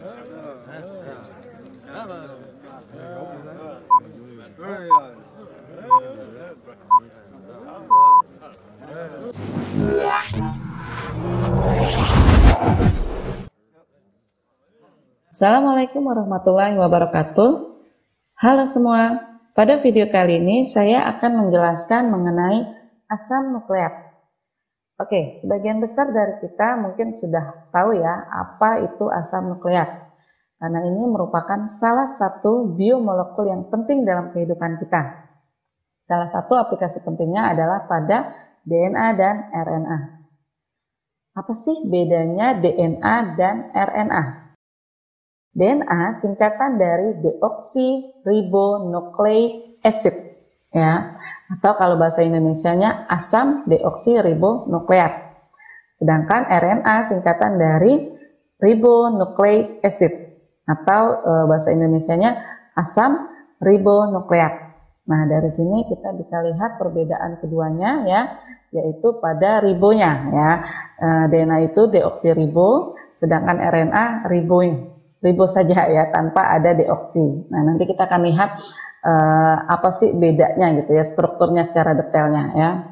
Assalamualaikum warahmatullahi wabarakatuh. Halo semua, pada video kali ini saya akan menjelaskan mengenai asam nukleat. Oke, sebagian besar dari kita mungkin sudah tahu ya apa itu asam nukleat. Karena ini merupakan salah satu biomolekul yang penting dalam kehidupan kita. Salah satu aplikasi pentingnya adalah pada DNA dan RNA. Apa sih bedanya DNA dan RNA? DNA singkatan dari deoksiribonukleik acid, ya, atau kalau bahasa Indonesianya asam deoksiribonukleat. Sedangkan RNA singkatan dari ribonukleik acid, atau bahasa Indonesianya asam ribonukleat. Nah, dari sini kita bisa lihat perbedaan keduanya, ya, yaitu pada ribonya, ya. DNA itu deoksiribo, sedangkan RNA ribo saja, ya, tanpa ada deoksi. Nah, nanti kita akan lihat apa sih bedanya gitu ya, strukturnya secara detailnya, ya.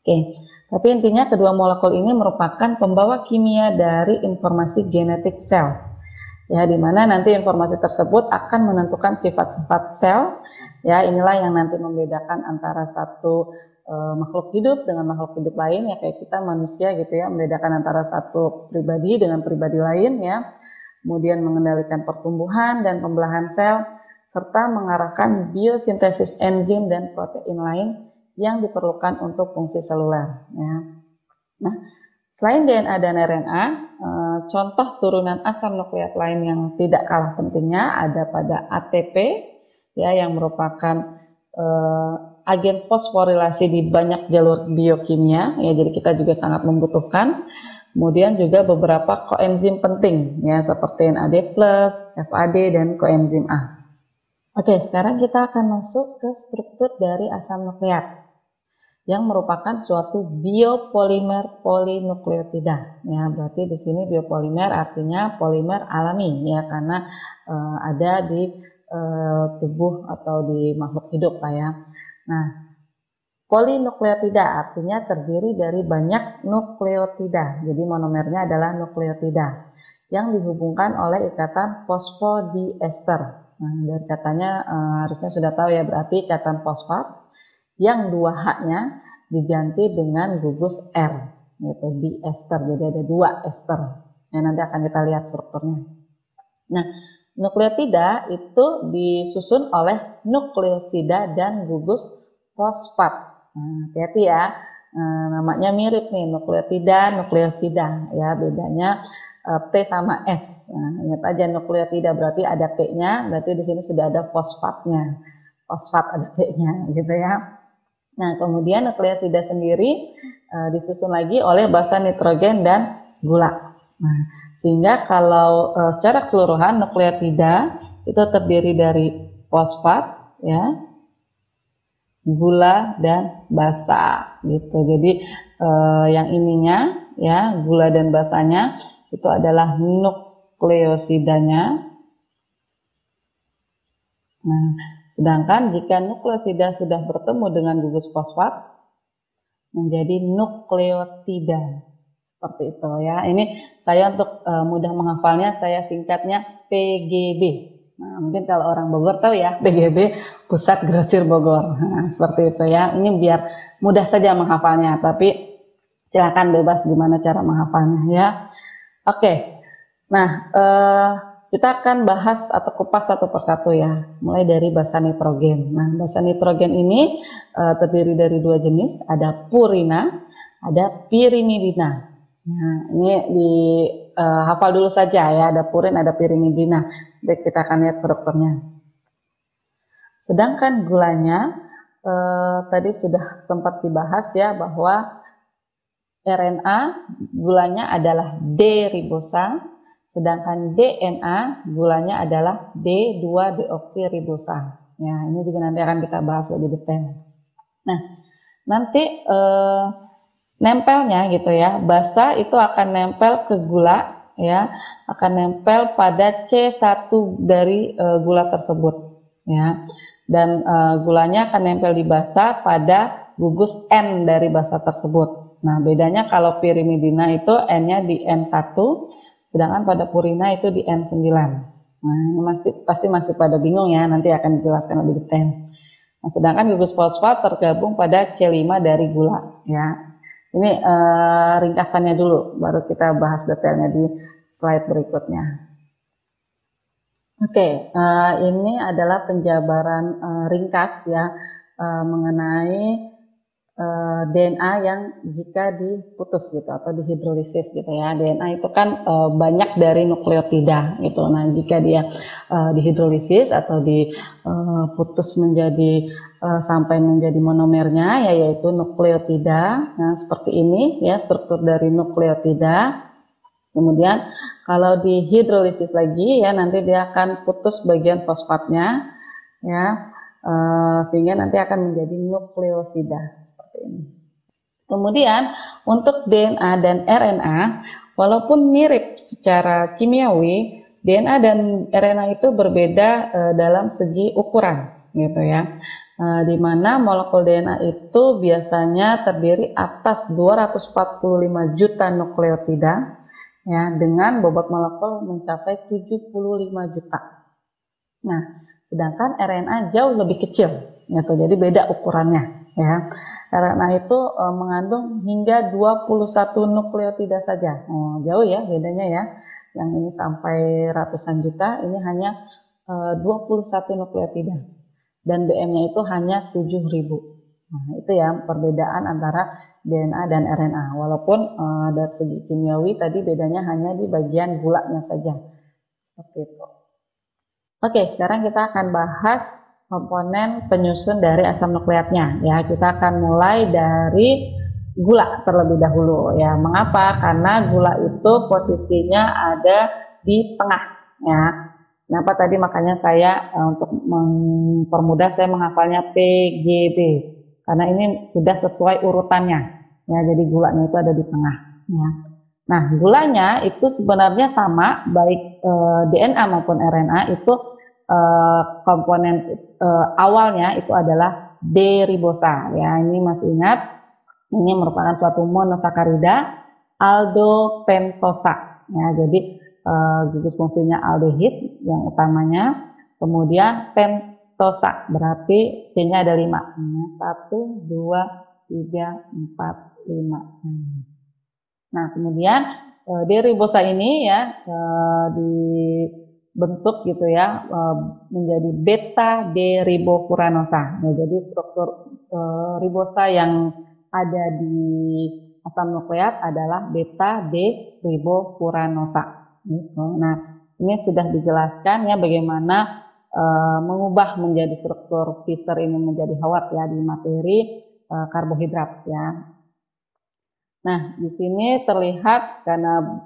Oke, tapi intinya kedua molekul ini merupakan pembawa kimia dari informasi genetik sel, ya, dimana nanti informasi tersebut akan menentukan sifat-sifat sel, ya. Inilah yang nanti membedakan antara satu makhluk hidup dengan makhluk hidup lain, ya, kayak kita manusia gitu ya, membedakan antara satu pribadi dengan pribadi lain, ya. Kemudian mengendalikan pertumbuhan dan pembelahan sel, serta mengarahkan biosintesis enzim dan protein lain yang diperlukan untuk fungsi seluler, ya. Nah, selain DNA dan RNA, contoh turunan asam nukleat lain yang tidak kalah pentingnya ada pada ATP, ya, yang merupakan agen fosforilasi di banyak jalur biokimia, ya, jadi kita juga sangat membutuhkan. Kemudian juga beberapa koenzim penting, ya, seperti NAD+, FAD, dan koenzim A. Oke, sekarang kita akan masuk ke struktur dari asam nukleat yang merupakan suatu biopolimer polinukleotida. Ya, berarti di sini biopolimer artinya polimer alami, ya, karena ada di tubuh atau di makhluk hidup lah, ya. Nah, polinukleotida artinya terdiri dari banyak nukleotida, jadi monomernya adalah nukleotida yang dihubungkan oleh ikatan fosfodiester. Nah, dari katanya harusnya sudah tahu ya, berarti ikatan fosfat yang dua H-nya diganti dengan gugus R, yaitu diester, jadi ada dua ester. Nah, nanti akan kita lihat strukturnya. Nah, nukleotida itu disusun oleh nukleosida dan gugus fosfat. Nah, hati-hati ya, namanya mirip nih, nukleotida, nukleosida, ya, bedanya T sama S. Nah, ingat aja nukleotida berarti ada T-nya, berarti di sini sudah ada fosfatnya, fosfat ada T-nya, gitu ya. Nah, kemudian nukleosida sendiri disusun lagi oleh basa nitrogen dan gula. Nah, sehingga kalau secara keseluruhan nukleotida itu terdiri dari fosfat, ya, gula dan basa, gitu. Jadi yang ininya, ya, gula dan basanya itu adalah nukleosidanya. Nah, sedangkan jika nukleosida sudah bertemu dengan gugus fosfat menjadi nukleotida, seperti itu, ya. Ini saya untuk mudah menghafalnya saya singkatnya PGB. Nah, mungkin kalau orang Bogor tahu ya, PGB, Pusat Grosir Bogor. Nah, seperti itu, ya. Ini biar mudah saja menghafalnya, tapi silakan bebas gimana cara menghafalnya, ya. Oke, nah kita akan bahas atau kupas satu persatu, ya. Mulai dari basa nitrogen. Nah, basa nitrogen ini terdiri dari dua jenis, ada purina, ada pirimidina. Nah, ini hafal dulu saja, ya, ada purin, ada pirimidina. Baik, kita akan lihat strukturnya. Sedangkan gulanya tadi sudah sempat dibahas, ya, bahwa RNA gulanya adalah D-ribosa, sedangkan DNA gulanya adalah D2-deoksiribosa. Ya, ini juga nanti akan kita bahas lebih detail. Nah, nanti nempelnya gitu ya, basa itu akan nempel ke gula, ya akan nempel pada C1 dari gula tersebut ya. Dan gulanya akan nempel di basa pada gugus N dari basa tersebut. Nah, bedanya kalau pirimidina itu N-nya di N1, sedangkan pada purina itu di N9. Nah, ini pasti masih pada bingung ya, nanti akan dijelaskan lebih detail. Nah, sedangkan gugus fosfat tergabung pada C5 dari gula ya. Ini ringkasannya dulu, baru kita bahas detailnya di slide berikutnya. Oke, ini adalah penjabaran ringkas ya mengenai DNA yang jika diputus gitu atau dihidrolisis gitu ya. DNA itu kan banyak dari nukleotida gitu. Nah, jika dia dihidrolisis atau diputus menjadi sampai menjadi monomernya ya, yaitu nukleotida. Nah, seperti ini ya struktur dari nukleotida. Kemudian kalau dihidrolisis lagi ya nanti dia akan putus bagian fosfatnya ya, sehingga nanti akan menjadi nukleosida seperti ini. Kemudian untuk DNA dan RNA walaupun mirip secara kimiawi, DNA dan RNA itu berbeda dalam segi ukuran gitu ya. Di mana molekul DNA itu biasanya terdiri atas 245 juta nukleotida ya, dengan bobot molekul mencapai 75 juta. Nah, sedangkan RNA jauh lebih kecil, gitu. Jadi beda ukurannya ya. RNA itu mengandung hingga 21 nukleotida saja. Jauh ya bedanya ya. Yang ini sampai ratusan juta, ini hanya 21 nukleotida. Dan BM-nya itu hanya 7.000. Nah, itu ya perbedaan antara DNA dan RNA. Walaupun dari segi kimiawi tadi bedanya hanya di bagian gulanya saja. Seperti itu. Oke, sekarang kita akan bahas komponen penyusun dari asam nukleatnya. Ya, kita akan mulai dari gula terlebih dahulu. Ya, mengapa? Karena gula itu posisinya ada di tengah. Ya. Kenapa tadi makanya saya untuk mempermudah saya menghafalnya PGB. Karena ini sudah sesuai urutannya. Ya, jadi gulanya itu ada di tengah. Ya. Nah, gulanya itu sebenarnya sama, baik DNA maupun RNA itu komponen awalnya itu adalah D-ribosa. Ya, ini masih ingat, ini merupakan suatu monosakarida aldopentosa. Ya, jadi gugus fungsinya aldehid yang utamanya, kemudian pentosa berarti C-nya ada 5. 1, 2, 3, 4, 5. Nah, kemudian D-ribosa ini ya dibentuk gitu ya menjadi beta D-ribofuranosa. Nah, jadi struktur ribosa yang ada di asam nukleat adalah beta D-ribofuranosa. Gitu. Nah, ini sudah dijelaskan ya bagaimana mengubah menjadi struktur Fischer ini menjadi Howard ya di materi karbohidrat ya. Nah, di sini terlihat karena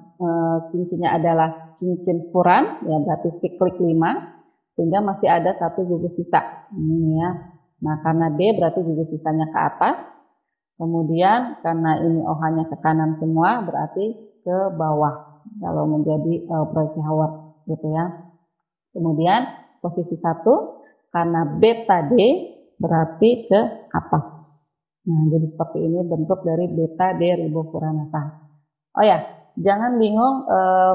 cincinnya adalah cincin furan, ya berarti siklik 5, sehingga masih ada satu gugus sisa. Ini ya. Nah, karena D berarti gugus sisanya ke atas. Kemudian karena ini OH-nya ke kanan semua, berarti ke bawah. Kalau menjadi proyeksi Howard, gitu ya. Kemudian posisi 1, karena beta D berarti ke atas. Nah, jadi seperti ini bentuk dari beta D-ribofuranosa. Oh ya, jangan bingung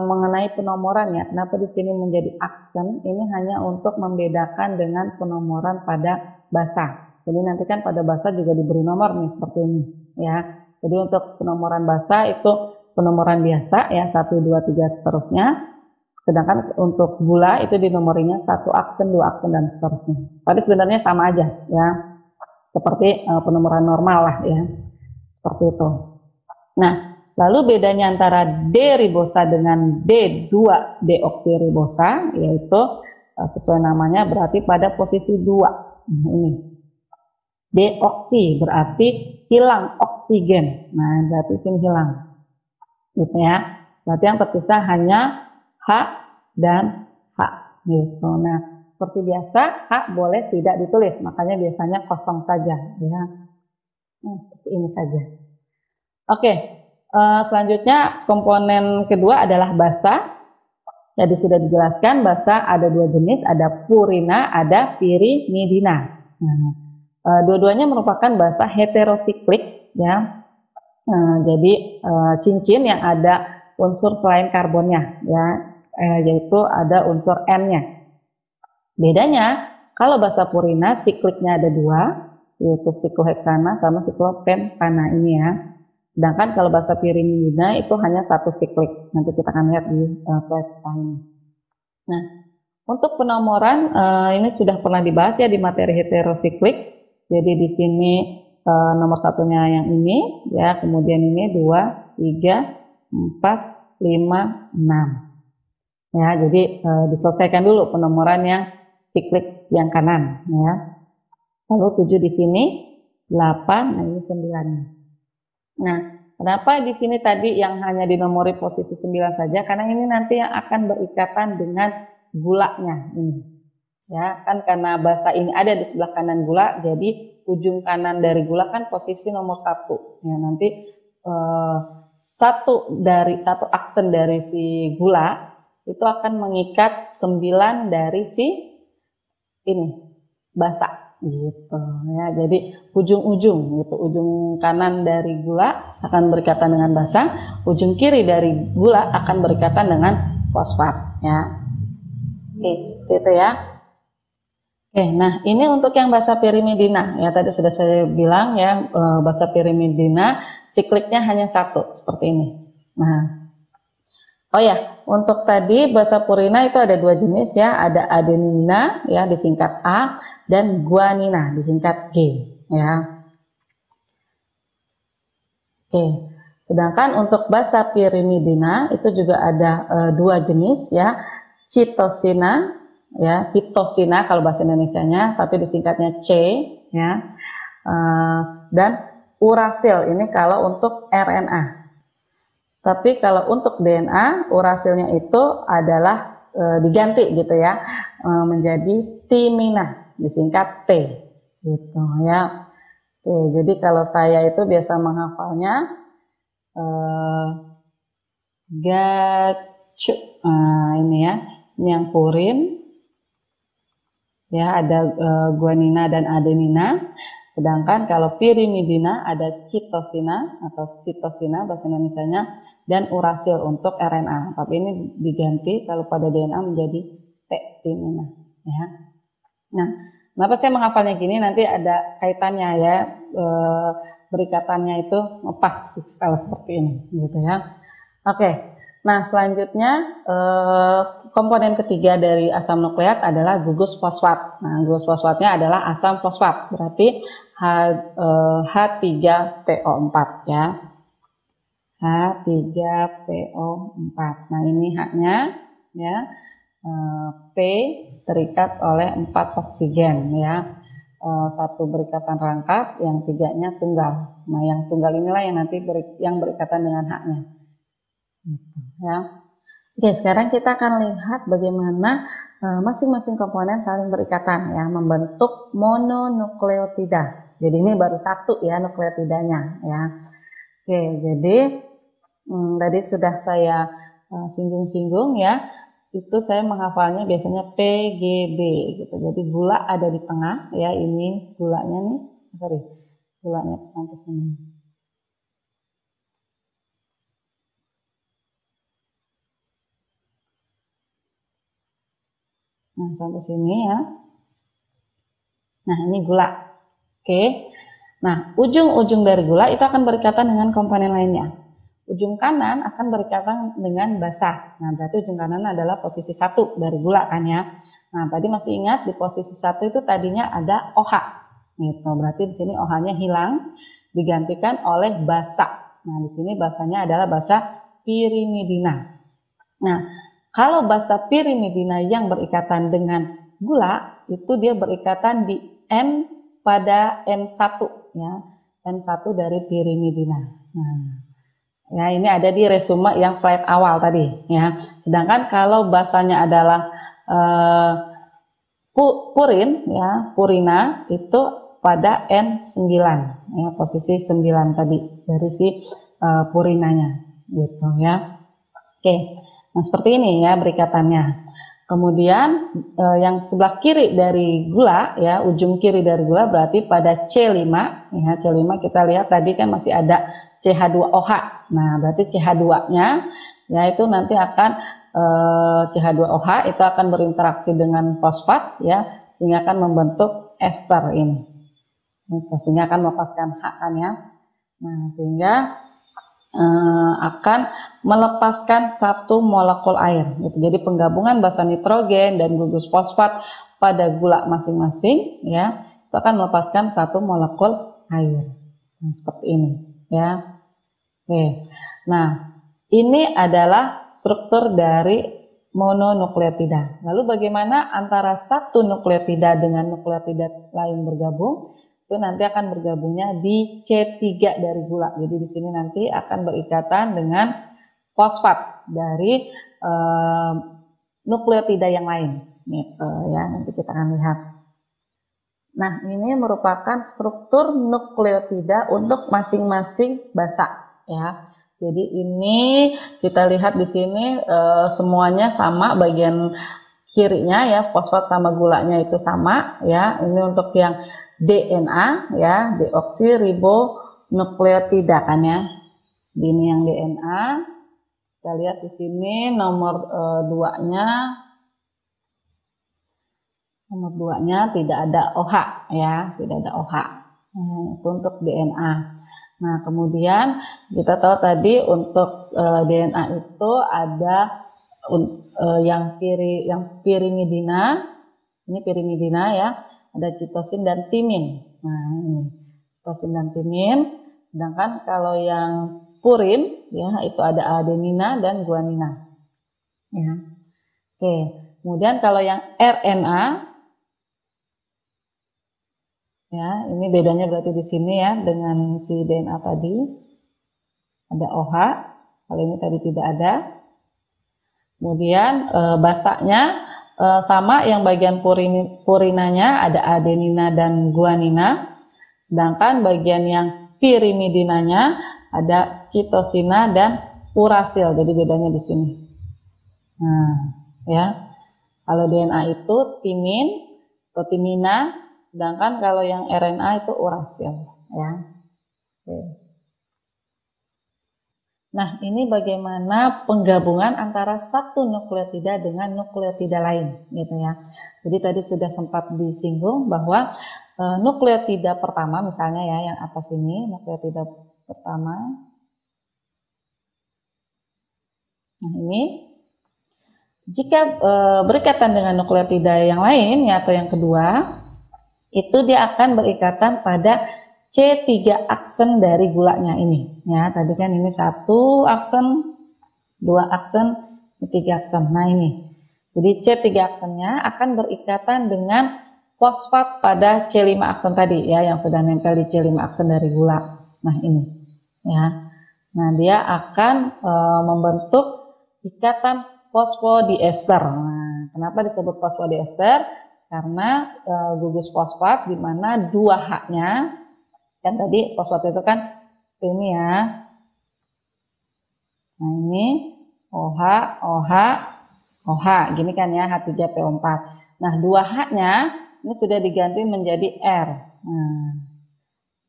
mengenai penomoran ya. Kenapa di sini menjadi aksen? Ini hanya untuk membedakan dengan penomoran pada basa. Jadi nanti kan pada basa juga diberi nomor nih seperti ini ya. Jadi untuk penomoran basa itu penomoran biasa ya 1, 2, 3 seterusnya. Sedangkan untuk gula itu dinomorinya 1 aksen, 2 aksen dan seterusnya. Tapi sebenarnya sama aja ya. Seperti penomoran normal lah ya, seperti itu. Nah, lalu bedanya antara D-ribosa dengan D2-deoksiribosa, yaitu sesuai namanya berarti pada posisi 2. Nah, ini deoksi berarti hilang oksigen. Nah, berarti sini hilang, gitu ya. Berarti yang tersisa hanya H dan H, gitu. Nah, seperti biasa, H boleh tidak ditulis, makanya biasanya kosong saja. Ya. Nah, seperti ini saja. Oke, Selanjutnya komponen kedua adalah basa. Jadi sudah dijelaskan basa ada dua jenis, ada purina, ada pirimidina. Dua-duanya merupakan basa heterosiklik ya. Jadi cincin yang ada unsur selain karbonnya ya, yaitu ada unsur N-nya. Bedanya kalau basa purina sikliknya ada dua, yaitu sikloheksana sama siklopentana ini ya. Sedangkan kalau basa pirimidina itu hanya satu siklik. Nanti kita akan lihat di slide lain. Nah, untuk penomoran ini sudah pernah dibahas ya di materi heterosiklik. Jadi di sini nomor satunya yang ini ya, kemudian ini 2, 3, 4, 5, 6. Ya, jadi diselesaikan dulu penomoran yang siklik yang kanan ya. Lalu 7 di sini, 8, nah ini 9. Nah, kenapa di sini tadi yang hanya dinomori posisi 9 saja? Karena ini nanti yang akan berikatan dengan gulanya ini. Ya, kan karena basa ini ada di sebelah kanan gula, jadi ujung kanan dari gula kan posisi nomor 1. Ya, nanti satu aksen dari si gula itu akan mengikat 9 dari si ini basa. Gitu ya, jadi ujung-ujung gitu, ujung kanan dari gula akan berikatan dengan basa, ujung kiri dari gula akan berikatan dengan fosfat ya. Oke, seperti itu ya. Oke, nah ini untuk yang basa pirimidina ya, tadi sudah saya bilang ya, basa pirimidina sikliknya hanya satu seperti ini. Nah, oh ya, untuk tadi basa purina itu ada dua jenis ya, ada adenina ya disingkat A dan guanina disingkat G ya. Oke, sedangkan untuk basa pirimidina itu juga ada dua jenis ya, citosina ya, citosina kalau bahasa Indonesianya, tapi disingkatnya C ya, dan urasil ini kalau untuk RNA. Tapi kalau untuk DNA, urasilnya itu adalah diganti gitu ya, menjadi timina, disingkat T, gitu ya. Oke, jadi kalau saya itu biasa menghafalnya gacu, ini ya, ini yang purin, ya ada guanina dan adenina. Sedangkan kalau pirimidina ada citosina atau sitosina bahasa Indonesianya dan urasil untuk RNA. Tapi ini diganti kalau pada DNA menjadi T-timina ya. Nah, kenapa saya menghafalnya gini? Nanti ada kaitannya ya, berikatannya itu pas kalau seperti ini gitu ya. Oke. Nah, selanjutnya komponen ketiga dari asam nukleat adalah gugus fosfat. Nah, gugus fosfatnya adalah asam fosfat, berarti H3PO4 ya. H3PO4. Nah, ini H-nya ya. P terikat oleh 4 oksigen ya. Satu berikatan rangkap, yang tiganya tunggal. Nah, yang tunggal inilah yang nanti yang berikatan dengan H-nya. Ya. Oke, sekarang kita akan lihat bagaimana masing-masing komponen saling berikatan ya, membentuk mononukleotida. Jadi ini baru satu ya nukleotidanya ya. Oke, jadi tadi sudah saya singgung-singgung ya, itu saya menghafalnya biasanya PGB gitu. Jadi gula ada di tengah ya, ini gulanya nih, gulanya sampai sini. Nah, sampai sini ya. Nah, ini gula. Oke. Nah, ujung-ujung dari gula itu akan berikatan dengan komponen lainnya. Ujung kanan akan berikatan dengan basa. Nah, berarti ujung kanan adalah posisi 1 dari gula kan ya. Nah, tadi masih ingat di posisi 1 itu tadinya ada OH. Gitu. Berarti di sini OH-nya hilang, digantikan oleh basa. Nah, di sini basanya adalah basa pirimidina. Nah, kalau basa pirimidina yang berikatan dengan gula, itu dia berikatan di N pada N1 ya. N1 dari pirimidina. Nah, ya ini ada di resume yang slide awal tadi ya. Sedangkan kalau basanya adalah purin ya, purina itu pada N9 ya, posisi 9 tadi dari si purinanya gitu ya. Oke, nah seperti ini ya berikatannya. Kemudian yang sebelah kiri dari gula ya, ujung kiri dari gula berarti pada C5 ya, C5 kita lihat tadi kan masih ada CH2OH. Nah, berarti CH2-nya ya itu nanti akan CH2OH itu akan berinteraksi dengan fosfat ya, sehingga akan membentuk ester ini. Sehingga akan melepaskan H kan ya. Nah, sehingga akan melepaskan satu molekul air gitu. Jadi penggabungan basa nitrogen dan gugus fosfat pada gula masing-masing ya itu akan melepaskan satu molekul air. Nah, seperti ini ya. Oke. Nah, ini adalah struktur dari mononukleotida. Lalu bagaimana antara satu nukleotida dengan nukleotida lain bergabung? Itu nanti akan bergabungnya di C3 dari gula. Jadi di sini nanti akan berikatan dengan fosfat dari nukleotida yang lain. Gitu, ya, nanti kita akan lihat. Nah, ini merupakan struktur nukleotida untuk masing-masing basa, ya. Jadi ini kita lihat di sini semuanya sama, bagian kirinya ya fosfat sama gulanya itu sama, ya. Ini untuk yang DNA ya, deoksiribonukleotida kan ya. Ini yang DNA. Kita lihat di sini nomor 2-nya tidak ada OH ya, tidak ada OH. Itu untuk DNA. Nah, kemudian kita tahu tadi untuk DNA itu ada yang pirimidina. Ini pirimidina ya. Ada citosin dan timin. Nah, ini citosin dan timin. Sedangkan kalau yang purin ya itu ada adenina dan guanina. Ya. Oke. Kemudian kalau yang RNA ya, ini bedanya berarti di sini ya dengan si DNA tadi. Ada OH, kalau ini tadi tidak ada. Kemudian basanya sama, yang bagian purinanya ada adenina dan guanina, sedangkan bagian yang pirimidinanya ada citosina dan urasil. Jadi bedanya di sini. Nah, ya. Kalau DNA itu timin atau timina, sedangkan kalau yang RNA itu urasil, ya. Oke. Nah, ini bagaimana penggabungan antara satu nukleotida dengan nukleotida lain, gitu ya. Jadi tadi sudah sempat disinggung bahwa nukleotida pertama, misalnya ya, yang atas ini, nukleotida pertama. Nah, ini jika berikatan dengan nukleotida yang lain, ya, atau yang kedua, itu dia akan berikatan pada C3 aksen dari gulanya ini. Ya, tadi kan ini 1 aksen, 2 aksen, 3 aksen. Nah, ini. Jadi C3 aksennya akan berikatan dengan fosfat pada C5 aksen tadi ya, yang sudah nempel di C5 aksen dari gula. Nah, ini. Ya. Nah, dia akan membentuk ikatan fosfodiester. Nah, kenapa disebut fosfodiester? Karena gugus fosfat di mana 2H-nya, kan tadi fosfat itu kan ini ya. Nah, ini OH, OH, OH, gini kan ya, H3PO4. Nah, 2H-nya ini sudah diganti menjadi R. Nah,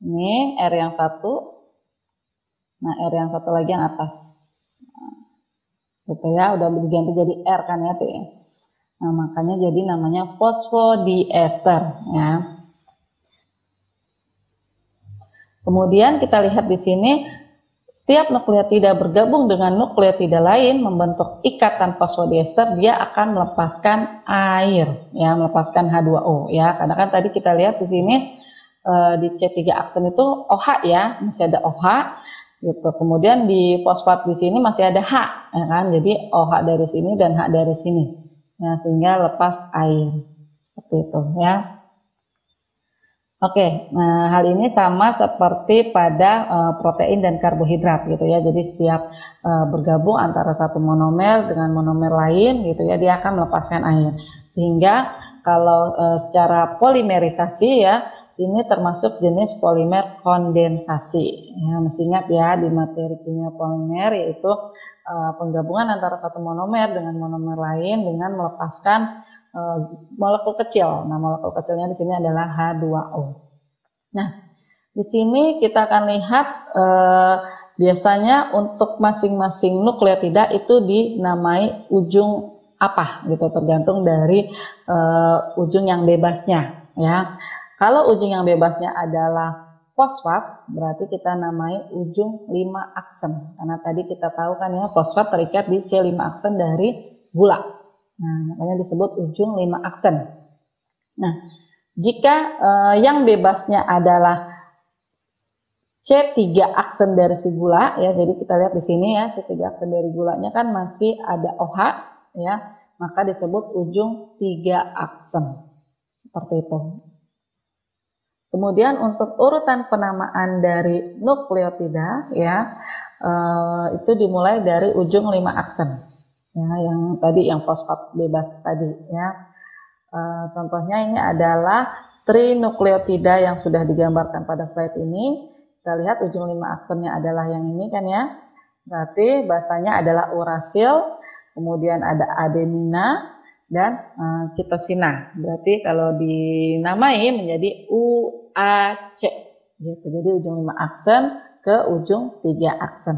ini R yang satu. Nah, R yang satu lagi yang atas. Gitu ya, udah diganti jadi R kan ya, tuh ya. Nah, makanya jadi namanya fosfodiester ya. Kemudian kita lihat di sini, setiap nukleotida bergabung dengan nukleotida lain membentuk ikatan fosfodiester, dia akan melepaskan air ya, melepaskan H2O ya. Karena kan tadi kita lihat di sini di C3 aksen itu OH ya, masih ada OH gitu. Kemudian di fosfat di sini masih ada H ya kan. Jadi OH dari sini dan H dari sini. Ya, sehingga lepas air seperti itu ya. Oke, nah hal ini sama seperti pada protein dan karbohidrat gitu ya. Jadi setiap bergabung antara satu monomer dengan monomer lain gitu ya, dia akan melepaskan air. Sehingga kalau secara polimerisasi ya, ini termasuk jenis polimer kondensasi. Ya, mesti ingat ya di materi kimia polimer yaitu penggabungan antara satu monomer dengan monomer lain dengan melepaskan molekul kecil. Nah, molekul kecilnya di sini adalah H2O. Nah, di sini kita akan lihat biasanya untuk masing-masing nukleotida itu dinamai ujung apa gitu, tergantung dari ujung yang bebasnya ya. Kalau ujung yang bebasnya adalah fosfat, berarti kita namai ujung 5 aksen, karena tadi kita tahu kan ya fosfat terikat di C5 aksen dari gula. Nah, makanya disebut ujung 5 aksen. Nah, jika yang bebasnya adalah C3 aksen dari si gula ya, jadi kita lihat di sini ya, C3 aksen dari gulanya kan masih ada OH ya, maka disebut ujung 3 aksen seperti itu. Kemudian untuk urutan penamaan dari nukleotida ya, itu dimulai dari ujung 5 aksen ya, yang tadi yang fosfat bebas tadi ya. Contohnya ini adalah trinukleotida yang sudah digambarkan pada slide ini. Kita lihat ujung 5 aksennya adalah yang ini kan ya, berarti bahasanya adalah urasil. Kemudian ada adenina dan citosina. Berarti kalau dinamai menjadi UAC gitu. Jadi ujung 5 aksen ke ujung 3 aksen.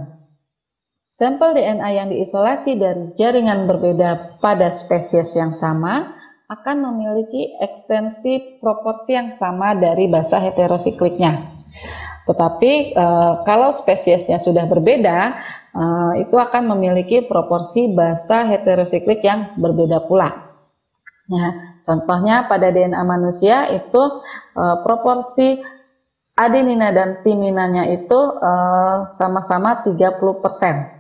Sampel DNA yang diisolasi dari jaringan berbeda pada spesies yang sama akan memiliki ekstensi proporsi yang sama dari basa heterosikliknya. Tetapi kalau spesiesnya sudah berbeda, itu akan memiliki proporsi basa heterosiklik yang berbeda pula. Ya, contohnya pada DNA manusia itu proporsi adenina dan timinanya itu sama-sama 30%.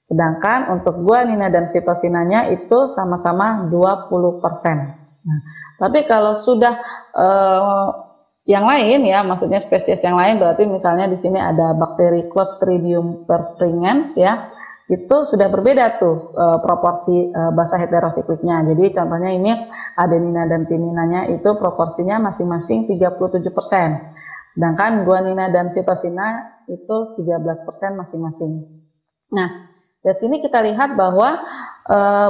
Sedangkan untuk guanina dan sitosinanya itu sama-sama 20%. Nah, tapi kalau sudah yang lain ya, maksudnya spesies yang lain, berarti misalnya di sini ada bakteri Clostridium perfringens ya, itu sudah berbeda tuh proporsi basa heterosikliknya. Jadi contohnya ini adenina dan timinanya itu proporsinya masing-masing 37%. Sedangkan guanina dan sitosina itu 13% masing-masing. Nah, dari sini kita lihat bahwa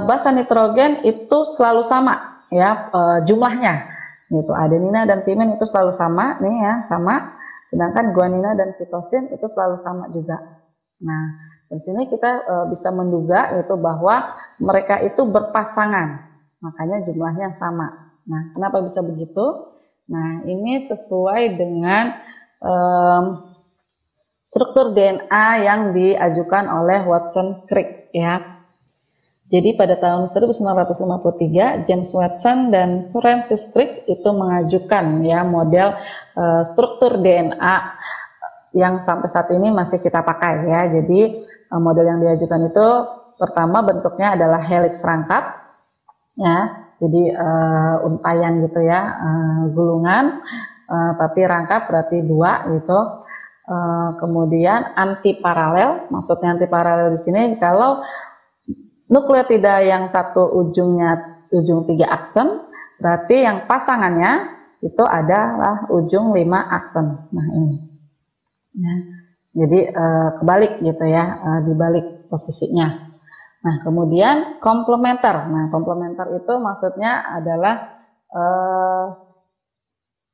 basa nitrogen itu selalu sama ya jumlahnya. Gitu, adenina dan timin itu selalu sama nih ya, sama. Sedangkan guanina dan sitosin itu selalu sama juga. Nah, di sini kita bisa menduga itu bahwa mereka itu berpasangan, makanya jumlahnya sama. Nah, kenapa bisa begitu? Nah, ini sesuai dengan struktur DNA yang diajukan oleh Watson Crick ya. Jadi pada tahun 1953 James Watson dan Francis Crick itu mengajukan ya model struktur DNA yang sampai saat ini masih kita pakai ya. Jadi model yang diajukan itu pertama bentuknya adalah helix rangkap ya. Jadi untayan gitu ya, gulungan tapi rangkap berarti 2 gitu. Kemudian antiparalel, maksudnya antiparalel di sini kalau nukleotida yang satu ujungnya ujung 3 aksen, berarti yang pasangannya itu adalah ujung 5 aksen. Nah ini, ya. Jadi kebalik gitu ya, dibalik posisinya. Nah kemudian komplementer. Nah komplementer itu maksudnya adalah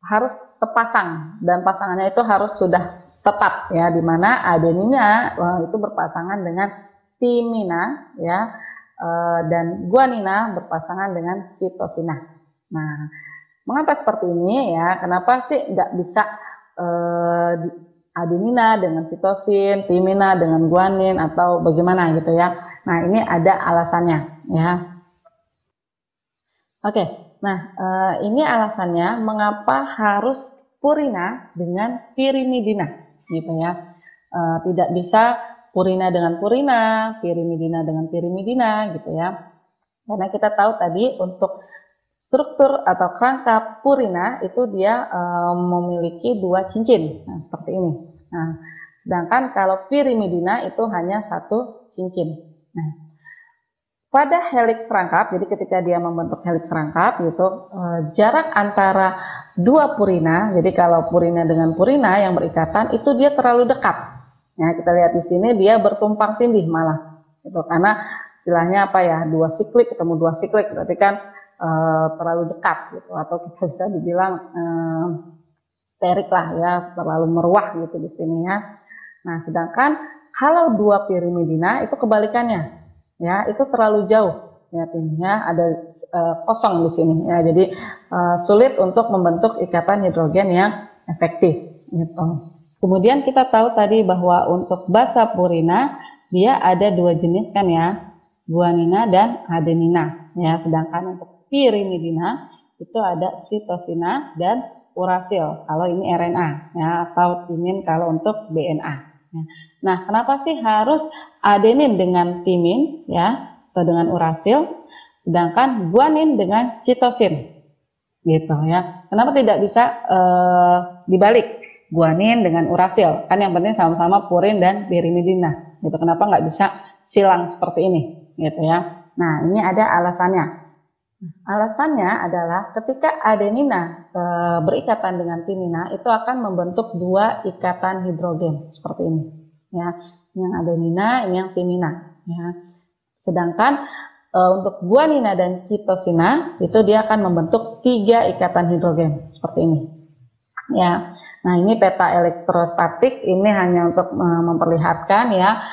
harus sepasang dan pasangannya itu harus sudah tepat ya, dimana adenina itu berpasangan dengan timina ya, dan guanina berpasangan dengan sitosina. Nah, mengapa seperti ini ya? Kenapa sih nggak bisa adenina dengan sitosin, timina dengan guanin atau bagaimana gitu ya? Nah, ini ada alasannya ya. Oke, nah ini alasannya mengapa harus purina dengan pirimidina gitu ya. Tidak bisa purina dengan purina, pirimidina dengan pirimidina gitu ya. Karena kita tahu tadi untuk struktur atau kerangka purina itu dia memiliki 2 cincin. Nah, seperti ini. Nah, sedangkan kalau pirimidina itu hanya 1 cincin. Nah, pada heliks serangkap, jadi ketika dia membentuk heliks serangkap gitu, jarak antara dua purina, jadi kalau purina dengan purina yang berikatan itu dia terlalu dekat. Ya, kita lihat di sini dia bertumpang tindih malah, gitu. Karena istilahnya apa ya, dua siklik ketemu dua siklik, berarti kan terlalu dekat gitu, atau kita bisa dibilang sterik lah ya, terlalu meruah gitu di sini ya. Nah, sedangkan kalau dua pirimidina itu kebalikannya. Ya, itu terlalu jauh ya, timnya ada kosong di sini ya, jadi sulit untuk membentuk ikatan hidrogen yang efektif gitu. Kemudian kita tahu tadi bahwa untuk basa purina dia ada dua jenis kan ya, guanina dan adenina ya, sedangkan untuk pirimidina itu ada sitosina dan urasil kalau ini RNA ya, atau timin kalau untuk DNA. Nah, kenapa sih harus adenin dengan timin ya, atau dengan urasil, sedangkan guanin dengan citosin, gitu ya? Kenapa tidak bisa dibalik, guanin dengan urasil? Kan yang penting sama-sama purin dan pirimidina, gitu. Kenapa nggak bisa silang seperti ini, gitu ya? Nah, ini ada alasannya. Alasannya adalah ketika adenina berikatan dengan timina itu akan membentuk dua ikatan hidrogen seperti ini ya, ini yang adenina, ini yang timina ya. Sedangkan untuk guanina dan citosina itu dia akan membentuk tiga ikatan hidrogen seperti ini ya. Nah, ini peta elektrostatik, ini hanya untuk memperlihatkan ya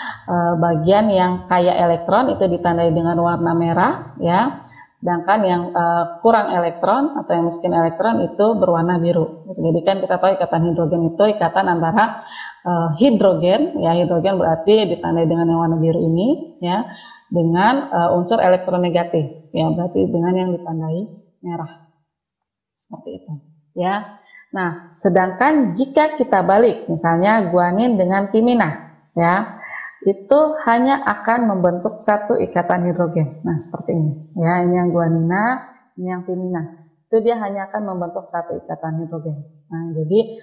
bagian yang kaya elektron itu ditandai dengan warna merah ya. Sedangkan yang kurang elektron atau yang miskin elektron itu berwarna biru. Jadi kan kita tahu ikatan hidrogen itu ikatan antara hidrogen, ya hidrogen berarti ditandai dengan yang warna biru ini, ya, dengan unsur elektronegatif, ya berarti dengan yang ditandai merah, seperti itu, ya. Nah, sedangkan jika kita balik, misalnya guanin dengan timina, ya, itu hanya akan membentuk satu ikatan hidrogen. Nah, seperti ini. Ya, ini yang guanina, ini yang timina. Itu dia hanya akan membentuk satu ikatan hidrogen. Nah, jadi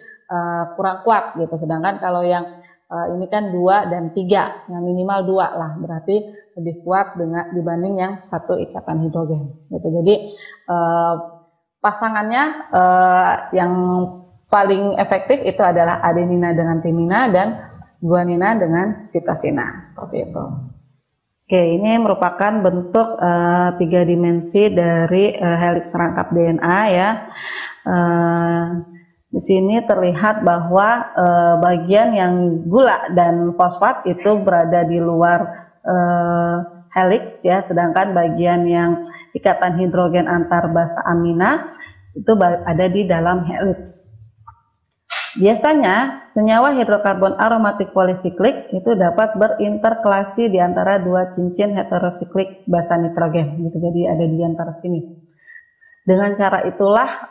kurang kuat gitu. Sedangkan kalau yang ini kan 2 dan 3, yang minimal 2 lah. Berarti lebih kuat dengan dibanding yang satu ikatan hidrogen. Gitu. Jadi pasangannya yang paling efektif itu adalah adenina dengan timina dan guanina dengan sitosina, seperti itu. Oke, ini merupakan bentuk 3 dimensi dari heliks serangkap DNA ya. Di sini terlihat bahwa bagian yang gula dan fosfat itu berada di luar heliks ya, sedangkan bagian yang ikatan hidrogen antar basa amina itu ada di dalam heliks. Biasanya, senyawa hidrokarbon aromatik polisiklik itu dapat berinterkalasi di antara dua cincin heterosiklik basa nitrogen. Gitu. Jadi ada di antara sini. Dengan cara itulah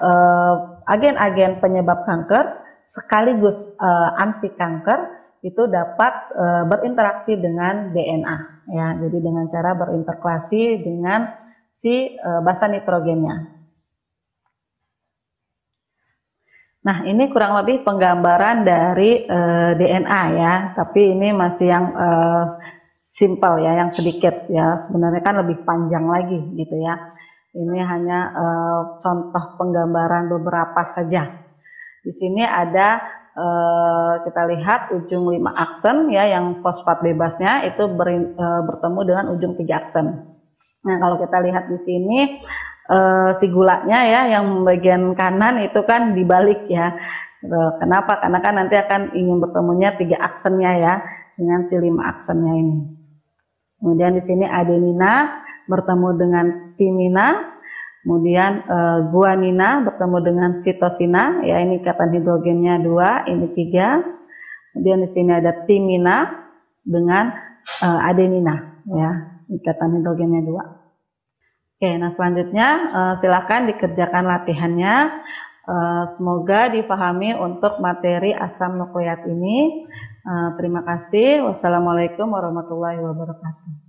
agen-agen penyebab kanker sekaligus anti kanker itu dapat berinteraksi dengan DNA. Ya, jadi dengan cara berinterkalasi dengan si basa nitrogennya. Nah, ini kurang lebih penggambaran dari DNA ya, tapi ini masih yang simple ya, yang sedikit ya. Sebenarnya kan lebih panjang lagi gitu ya. Ini hanya contoh penggambaran beberapa saja. Di sini ada kita lihat ujung 5 aksen ya, yang fosfat bebasnya itu bertemu dengan ujung 3 aksen. Nah, kalau kita lihat di sini si gulanya ya, yang bagian kanan itu kan dibalik ya. Kenapa? Karena kan nanti akan ingin bertemunya 3 aksennya ya, dengan si 5 aksennya ini. Kemudian di sini adenina bertemu dengan timina, kemudian guanina bertemu dengan sitosina, ya ini ikatan hidrogennya 2, ini 3. Kemudian di sini ada timina dengan adenina, ya ikatan hidrogennya 2. Oke, nah selanjutnya silakan dikerjakan latihannya. Semoga dipahami untuk materi asam nukleat ini. Terima kasih. Wassalamualaikum warahmatullahi wabarakatuh.